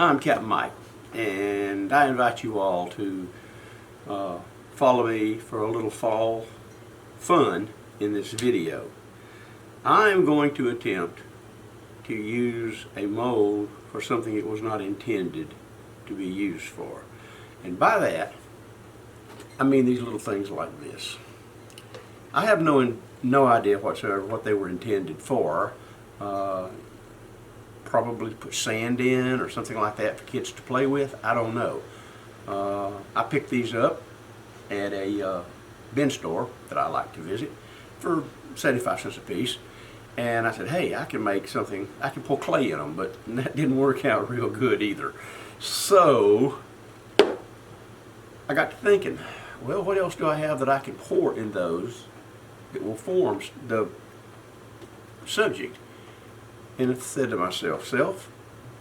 I'm Captain Mike, and I invite you all to follow me for a little fall fun in this video. I'm going to attempt to use a mold for something it was not intended to be used for. And by that, I mean these little things like this. I have no idea whatsoever what they were intended for. Probably put sand in or something like that for kids to play with. I don't know. I picked these up at a bin store that I like to visit for 75 cents a piece. And I said, hey, I can make something, I can pour clay in them, but that didn't work out real good either. So I got to thinking, well, what else do I have that I can pour in those that will form the subject? And I said to myself,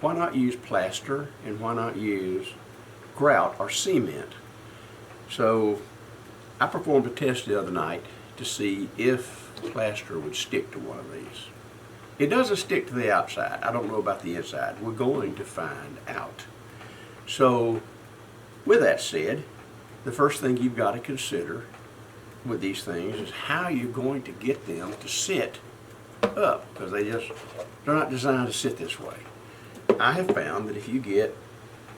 why not use plaster and why not use grout or cement? So I performed a test the other night to see if plaster would stick to one of these. It doesn't stick to the outside. I don't know about the inside. We're going to find out. So with that said, the first thing you've got to consider with these things is how you're going to get them to sit up, because they're not designed to sit this way. I have found that if you get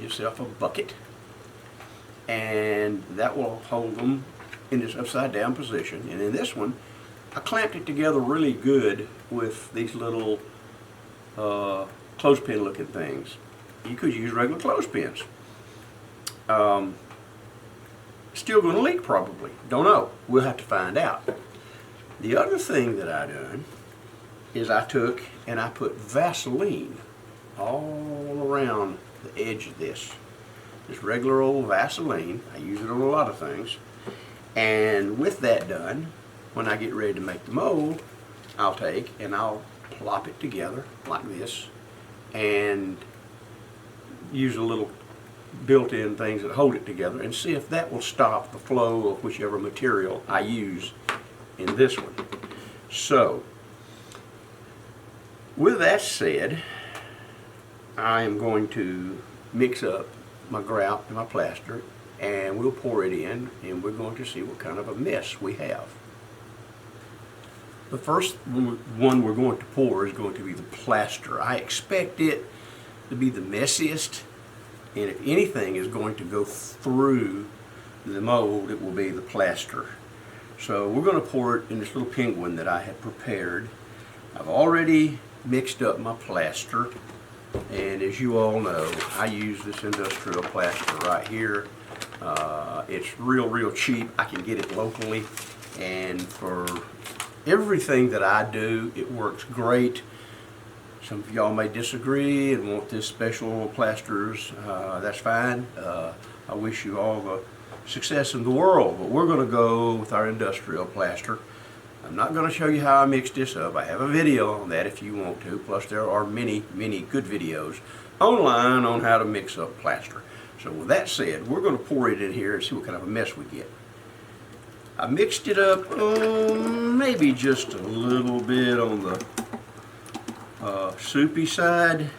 yourself a bucket, and that will hold them in this upside down position, and in this one I clamped it together really good with these little clothespin looking things. You could use regular clothespins. Still going to leak probably. Don't know. We'll have to find out. The other thing that I done is I took and I put Vaseline all around the edge of this. Just regular old Vaseline. I use it on a lot of things. And with that done, when I get ready to make the mold, I'll take and I'll plop it together like this and use a little built-in things that hold it together and see if that will stop the flow of whichever material I use in this one. So with that said, I am going to mix up my grout and my plaster, and we'll pour it in, and we're going to see what kind of a mess we have. The first one we're going to pour is going to be the plaster. I expect it to be the messiest, and if anything is going to go through the mold, it will be the plaster. So we're going to pour it in this little penguin that I had prepared. I've already mixed up my plaster, and as you all know, I use this industrial plaster right here. It's real cheap. I can get it locally, and for everything that I do, it works great. Some of y'all may disagree and want this special plasters. That's fine. I wish you all the success in the world, but we're going to go with our industrial plaster. I'm not going to show you how I mixed this up. I have a video on that if you want to, plus there are many good videos online on how to mix up plaster. So with that said, we're going to pour it in here and see what kind of a mess we get. I mixed it up maybe just a little bit on the soupy side,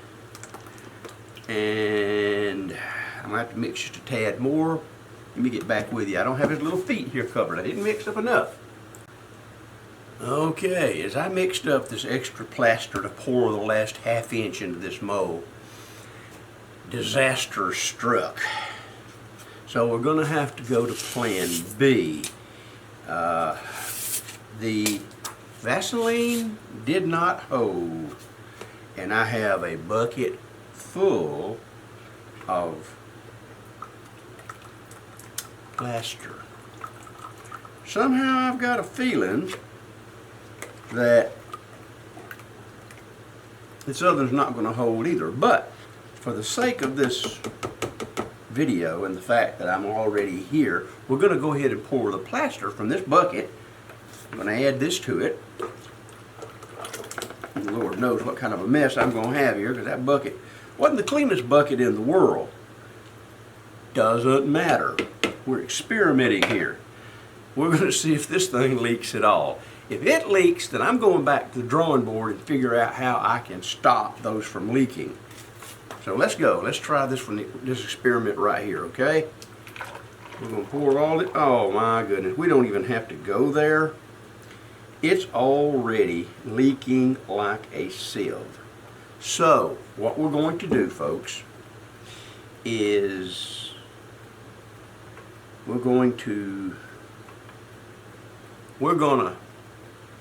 and I'm going to have to mix just a tad more. Let me get back with you. I don't have his little feet here covered. I didn't mix up enough. Okay, as I mixed up this extra plaster to pour the last ½ inch into this mold, disaster struck. So we're going to have to go to plan B. The Vaseline did not hold, and I have a bucket full of plaster. Somehow I've got a feeling that this other's not going to hold either, but for the sake of this video and the fact that I'm already here, we're going to go ahead and pour the plaster from this bucket. I'm going to add this to it. And the Lord knows what kind of a mess I'm going to have here, because that bucket wasn't the cleanest bucket in the world. Doesn't matter. We're experimenting here. We're going to see if this thing leaks at all. If it leaks, then I'm going back to the drawing board and figure out how I can stop those from leaking. So let's go. Let's try this one, this experiment right here, okay? We're gonna pour all it. Oh my goodness, we don't even have to go there. It's already leaking like a sieve. So what we're going to do, folks, is we're gonna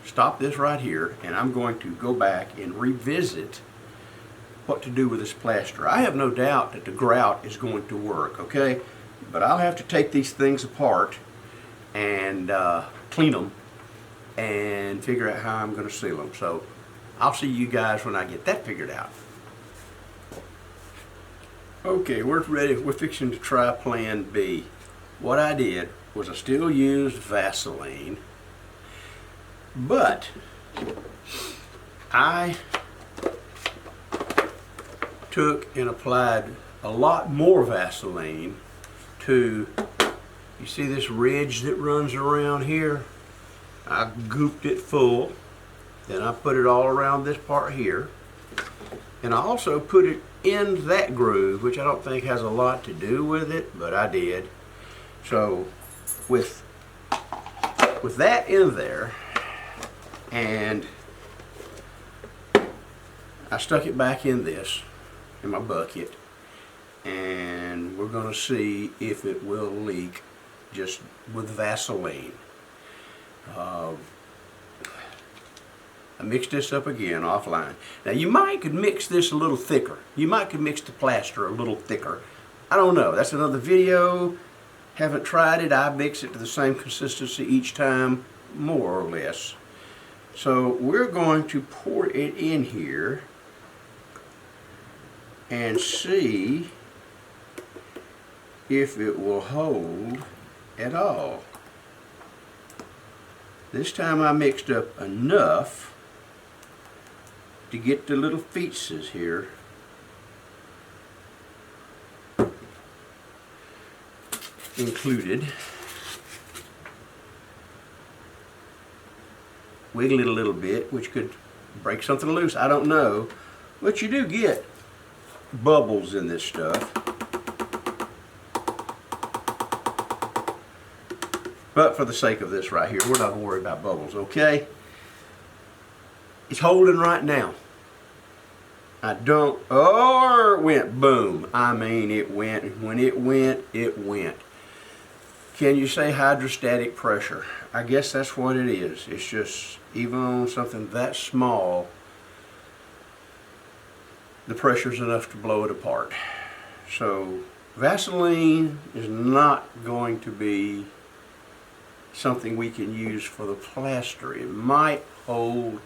stop this right here, and I'm going to go back and revisit what to do with this plaster. I have no doubt that the grout is going to work, okay? But I'll have to take these things apart and clean them and figure out how I'm going to seal them. So I'll see you guys when I get that figured out. Okay, we're ready. We're fixing to try plan B. What I did was I still used Vaseline, but I took and applied a lot more Vaseline to, you see this ridge that runs around here? I gooped it full. Then I put it all around this part here. And I also put it in that groove, which I don't think has a lot to do with it, but I did. So with that in there, and I stuck it back in this, in my bucket, and we're going to see if it will leak just with Vaseline. I mixed this up again offline. Now you could mix this a little thicker. You could mix the plaster a little thicker. I don't know. That's another video. Haven't tried it. I mix it to the same consistency each time, more or less. So we're going to pour it in here and see if it will hold at all. This time I mixed up enough to get the little feetses here included. Wiggle it a little bit, which could break something loose, I don't know. But you do get bubbles in this stuff. But for the sake of this right here, we're not going to worry about bubbles, okay? It's holding right now. Oh, it went boom. I mean, it went. When it went, it went. Can you say hydrostatic pressure? I guess that's what it is. It's just, even on something that small, the pressure's enough to blow it apart. So Vaseline is not going to be something we can use for the plaster. It might hold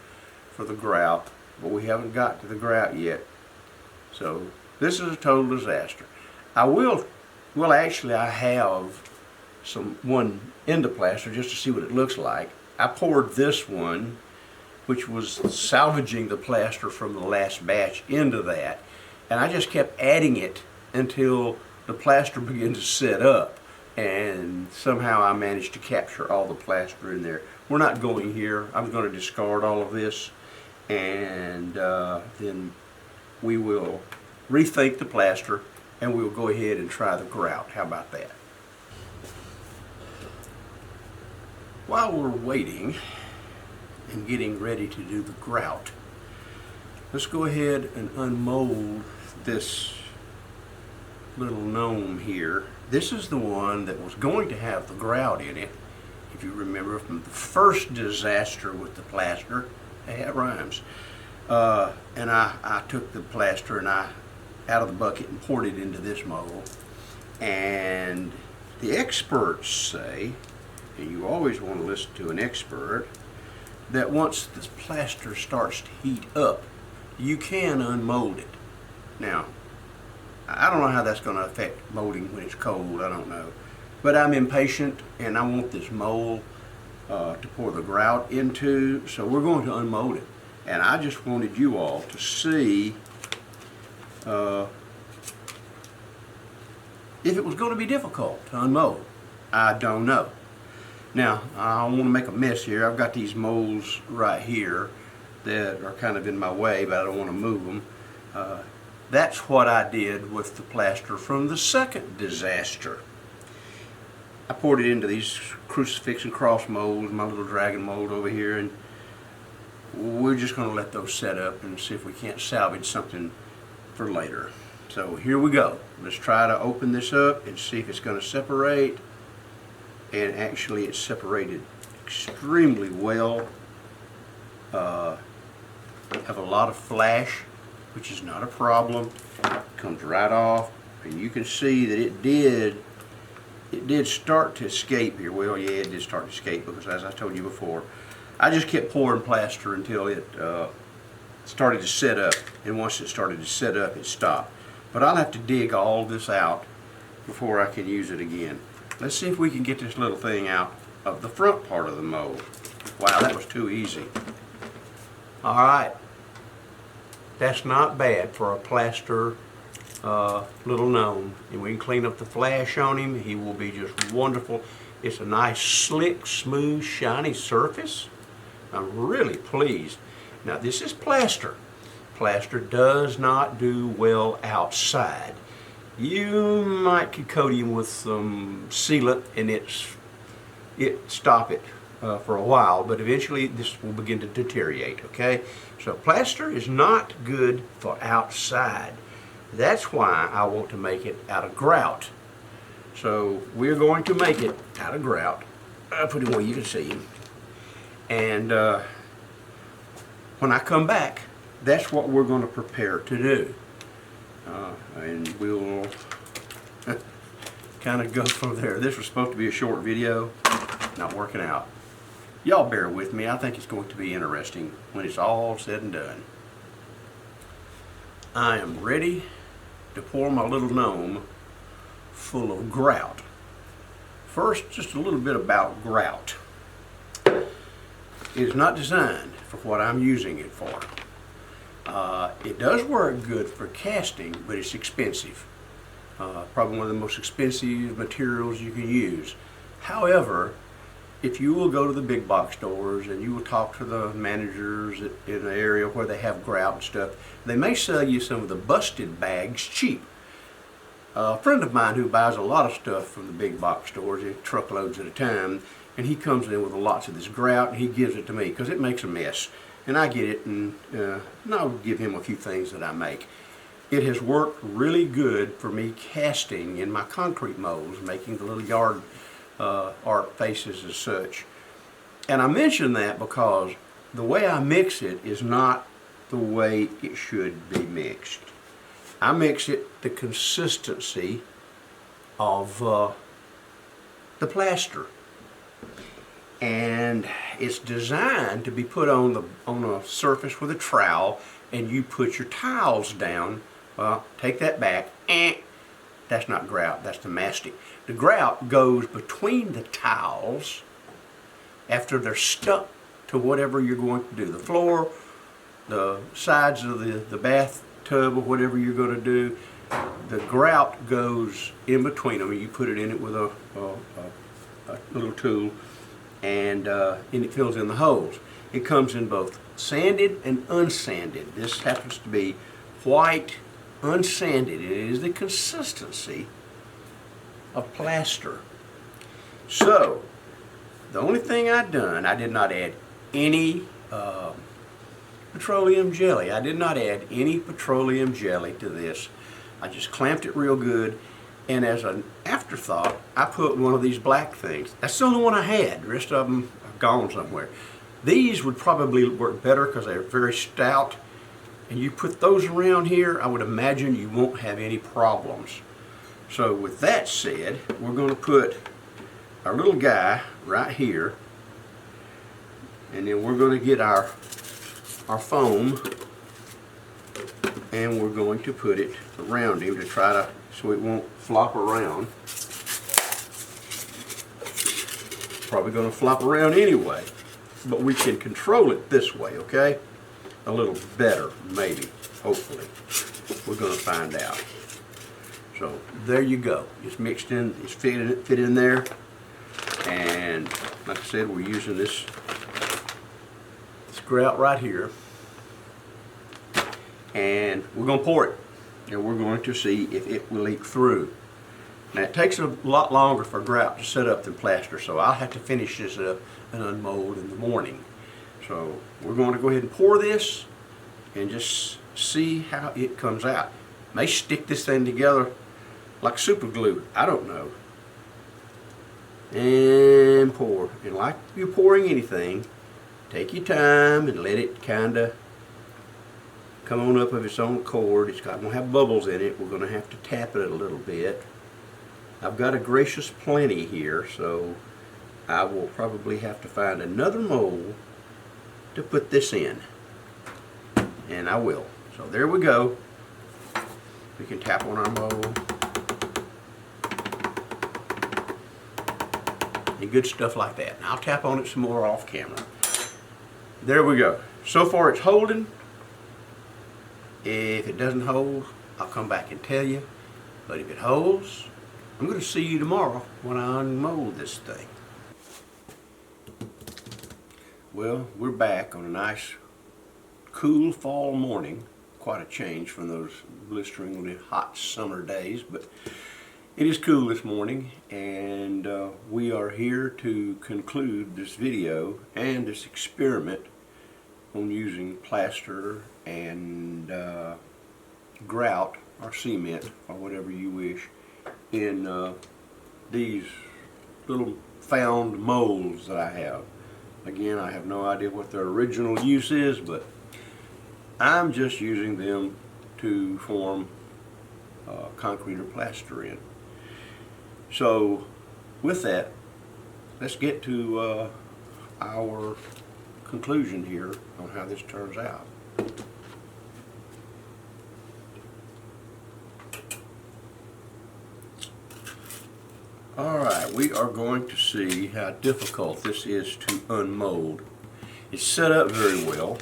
for the grout, but we haven't got to the grout yet. So this is a total disaster. I have one end plaster just to see what it looks like. I poured this one, which was salvaging the plaster from the last batch, into that, and I just kept adding it until the plaster began to set up, and somehow I managed to capture all the plaster in there. We're not going here. I'm going to discard all of this, and then we will rethink the plaster, and we'll go ahead and try the grout. How about that? While we're waiting and getting ready to do the grout, let's go ahead and unmold this little gnome here. This is the one that was going to have the grout in it, if you remember from the first disaster with the plaster. Hey, that rhymes. And I took the plaster and out of the bucket and poured it into this mold. And the experts say, and you always want to listen to an expert, that once this plaster starts to heat up, you can unmold it. Now, I don't know how that's going to affect molding when it's cold, I don't know. But I'm impatient and I want this mold to pour the grout into, so we're going to unmold it. And I just wanted you all to see if it was going to be difficult to unmold. I don't know. Now, I don't want to make a mess here. I've got these molds right here that are kind of in my way, but I don't want to move them. That's what I did with the plaster from the second disaster. I poured it into these crucifix and cross molds, my little dragon mold over here, and we're just going to let those set up and see if we can't salvage something for later. So here we go. Let's try to open this up and see if it's going to separate. And actually it's separated extremely well. Have a lot of flash, which is not a problem. Comes right off, and you can see that it did start to escape here. Well, yeah, it did start to escape because, as I told you before, I just kept pouring plaster until it started to set up, and once it started to set up, it stopped. But I'll have to dig all this out before I can use it again. Let's see if we can get this little thing out of the front part of the mold. Wow, that was too easy. All right, that's not bad for a plaster little gnome, and we can clean up the flash on him. He will be just wonderful. It's a nice, slick, smooth, shiny surface. I'm really pleased. Now, this is plaster. Plaster does not do well outside. You might could coat him with some sealant and it stop it for a while, but eventually this will begin to deteriorate, okay? So plaster is not good for outside. That's why I want to make it out of grout. So we're going to make it out of grout. I'll put it where you can see him. And when I come back, that's what we're going to prepare to do. And we'll kind of go from there. This was supposed to be a short video, not working out. Y'all bear with me. I think it's going to be interesting when it's all said and done. I am ready to pour my little gnome full of grout. First, just a little bit about grout. It is not designed for what I'm using it for. It does work good for casting, but it's expensive. Probably one of the most expensive materials you can use. However, if you will go to the big box stores and you will talk to the managers in the area where they have grout and stuff, they may sell you some of the busted bags cheap. A friend of mine who buys a lot of stuff from the big box stores, truckloads at a time, and he comes in with lots of this grout and he gives it to me because it makes a mess. And I get it, and I'll give him a few things that I make. It has worked really good for me casting in my concrete molds, making the little yard art faces as such. And I mention that because the way I mix it is not the way it should be mixed. I mix it the consistency of the plaster. And it's designed to be put on a surface with a trowel, and you put your tiles down. Well, take that back. That's not grout, that's the mastic. The grout goes between the tiles after they're stuck to whatever you're going to do. The floor, the sides of the bathtub, or whatever you're going to do. The grout goes in between them, and you put it in it with a little tool. And it fills in the holes. It comes in both sanded and unsanded. This happens to be white, unsanded. It is the consistency of plaster. So, the only thing I've done, I did not add any petroleum jelly. I did not add any petroleum jelly to this. I just clamped it real good. And as an afterthought, I put one of these black things. That's the only one I had. The rest of them have gone somewhere. These would probably work better because they're very stout. And you put those around here, I would imagine you won't have any problems. So with that said, we're going to put our little guy right here. And then we're going to get our foam. And we're going to put it around him to try to, so it won't flop around. Probably going to flop around anyway, but we can control it this way, okay? A little better, maybe, hopefully. We're going to find out. So there you go. It's mixed in, it's fit in there. And like I said, we're using this grout right here. And we're going to pour it. and we're going to see if it will leak through. Now it takes a lot longer for grout to set up than plaster, so I'll have to finish this up and unmold in the morning. So we're going to go ahead and pour this and just see how it comes out. May stick this thing together like super glue, I don't know. And pour. And like you're pouring anything, take your time and let it kind of come on up of its own accord. It's going to have bubbles in it. We're going to have to tap it a little bit. I've got a Gracious Plenty here, so I will probably have to find another mold to put this in. And I will. So there we go. We can tap on our mold. And good stuff like that. And I'll tap on it some more off camera. There we go. So far it's holding. If it doesn't hold, I'll come back and tell you. But if it holds, I'm going to see you tomorrow when I unmold this thing. Well, we're back on a nice, cool fall morning. Quite a change from those blisteringly hot summer days, but it is cool this morning, and we are here to conclude this video and this experiment on using plaster and grout or cement or whatever you wish in these little found molds that I have. Again, I have no idea what their original use is, but I'm just using them to form concrete or plaster in. So with that, let's get to our conclusion here on how this turns out. Alright, we are going to see how difficult this is to unmold. It's set up very well.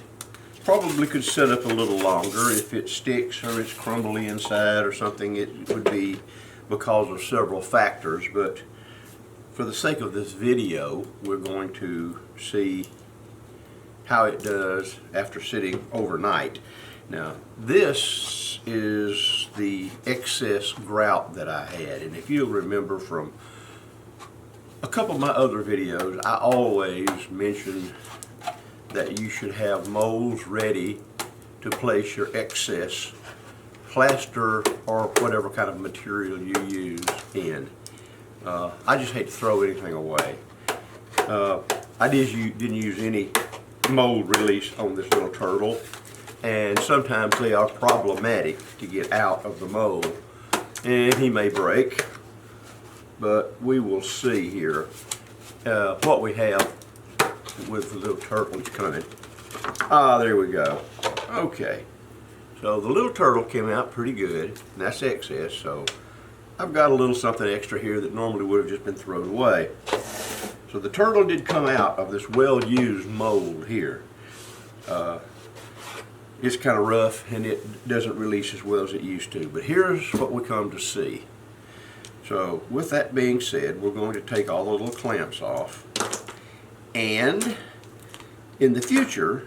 Probably could set up a little longer. If it sticks or it's crumbly inside or something, it would be because of several factors, but for the sake of this video, we're going to see how it does after sitting overnight. Now, this is the excess grout that I had, and if you'll remember from a couple of my other videos, I always mention that you should have molds ready to place your excess plaster or whatever kind of material you use in. I just hate to throw anything away. I didn't use any mold release on this little turtle, and sometimes they are problematic to get out of the mold, and he may break, but we will see here what we have with the little turtles coming. Ah, there we go. Okay, so the little turtle came out pretty good, and that's excess, so I've got a little something extra here that normally would have just been thrown away. So the turtle did come out of this well-used mold here. It's kind of rough and it doesn't release as well as it used to, but here's what we come to see. So with that being said, we're going to take all the little clamps off, and in the future,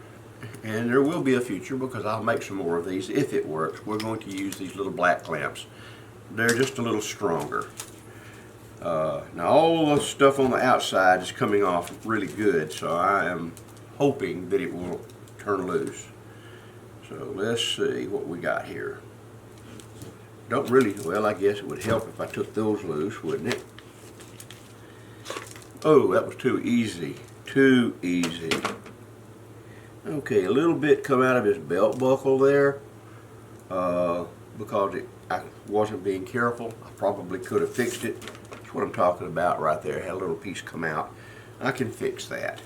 and there will be a future because I'll make some more of these if it works, we're going to use these little black clamps. They're just a little stronger. Now all the stuff on the outside is coming off really good, so I am hoping that it will turn loose. So let's see what we got here. Don't really, well, I guess it would help if I took those loose, wouldn't it? Oh, that was too easy. Too easy. Okay, a little bit come out of his belt buckle there because I wasn't being careful. I probably could have fixed it. That's what I'm talking about right there. Had a little piece come out. I can fix that.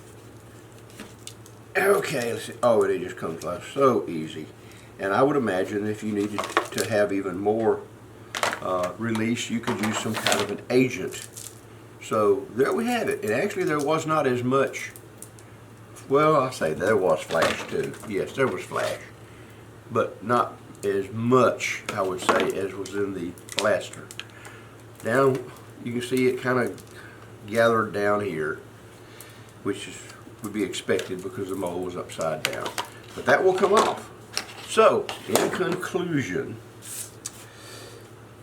Okay, let's see. Oh, it just comes out so easy. And I would imagine if you needed to have even more release, you could use some kind of an agent. So there we have it. And actually there was not as much, well, I say there was flash too. Yes, there was flash. But not as much, I would say, as was in the plaster. Down, you can see it kind of gathered down here, which would be expected because the mold was upside down. But that will come off. So, in conclusion,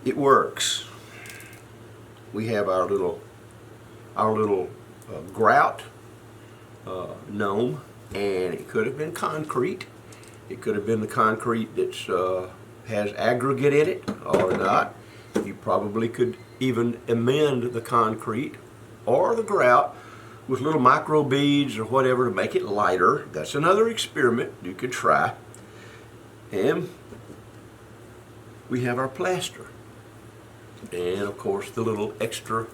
it works. We have our little grout gnome, and it could have been concrete. It could have been the concrete that's has aggregate in it or not. You probably could even amend the concrete or the grout with little micro beads or whatever to make it lighter. That's another experiment you could try. And we have our plaster. And of course the little extra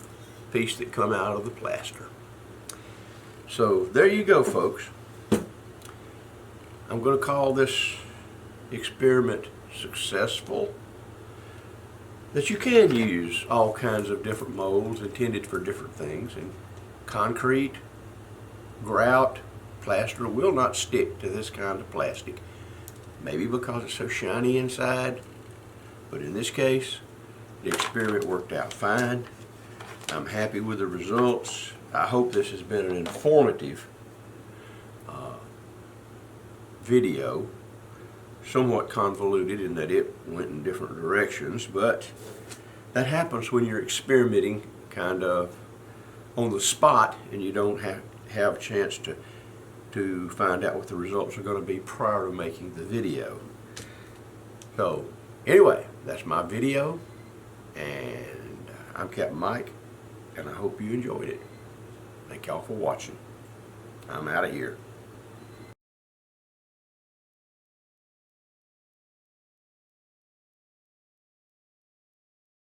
piece that come out of the plaster. So there you go, folks. I'm going to call this experiment successful. That you can use all kinds of different molds intended for different things, and concrete, grout, plaster will not stick to this kind of plastic. Maybe because it's so shiny inside, but in this case the experiment worked out fine. I'm happy with the results. I hope this has been an informative video, somewhat convoluted in that it went in different directions, but that happens when you're experimenting kind of on the spot and you don't have a chance to find out what the results are going to be prior to making the video. So anyway, that's my video, and I'm Captain Mike, and I hope you enjoyed it. Thank y'all for watching. I'm out of here.